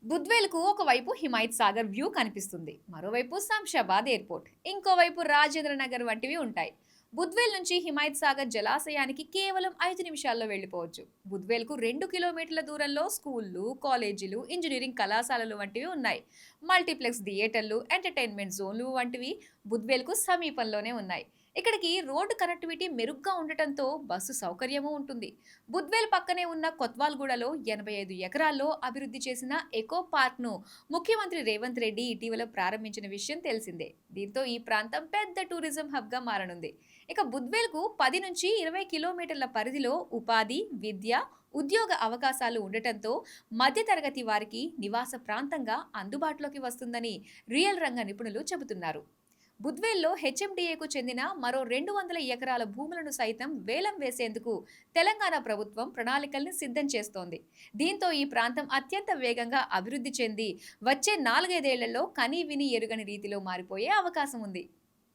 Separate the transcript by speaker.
Speaker 1: బుద్వేల్‌కు ఒకవైపు హిమాయత్ సాగర్ వ్యూ కనిపిస్తుంది. మరోవైపు శంషాబాద్ ఎయిర్‌పోర్ట్, ఇంకోవైపు రాజేంద్ర నగర్ వంటివి ఉంటాయి. బుద్వేల్ నుంచి హిమాయత్ సాగర్ జలాశయానికి కేవలం 5 నిమిషాల్లో వెళ్ళిపోవచ్చు. బుద్వేల్‌కు 2 కిలోమీటర్ల దూరంలో స్కూళ్లు, కాలేజీలు, ఇంజనీరింగ్ కళాశాలలు వంటివి ఉన్నాయి. మల్టీప్లెక్స్ థియేటర్లు, ఎంటర్‌టైన్‌మెంట్ జోన్‌లు వంటివి బుద్వేల్‌కు సమీపంలోనే ఉన్నాయి. ఇక్కడికి రోడ్డు కనెక్టివిటీ మెరుగ్గా ఉండటంతో బస్సు సౌకర్యము ఉంటుంది. బుద్వేల్ పక్కనే ఉన్న కొత్వాల్గూడలో 85 ఎకరాల్లో అభివృద్ధి చేసిన ఎకో పార్క్ను ముఖ్యమంత్రి రేవంత్ రెడ్డి ఇటీవల ప్రారంభించిన విషయం తెలిసిందే. దీంతో ఈ ప్రాంతం పెద్ద టూరిజం హబ్గా మారనుంది. ఇక బుద్వేల్కు 10 నుంచి 20 కిలోమీటర్ల పరిధిలో ఉపాధి, విద్య, ఉద్యోగ అవకాశాలు ఉండటంతో మధ్యతరగతి వారికి నివాస ప్రాంతంగా అందుబాటులోకి వస్తుందని రియల్ రంగ నిపుణులు చెబుతున్నారు. బుద్వేల్లో హెచ్ఎండిఏకు చెందిన మరో 200 ఎకరాల భూములను సైతం వేలం వేసేందుకు తెలంగాణ ప్రభుత్వం ప్రణాళికల్ని సిద్ధం చేస్తోంది. దీంతో ఈ ప్రాంతం అత్యంత వేగంగా అభివృద్ధి చెంది వచ్చే 4, 5 ఏళ్లలో కనీవినీ ఎరుగని రీతిలో మారిపోయే అవకాశం ఉంది.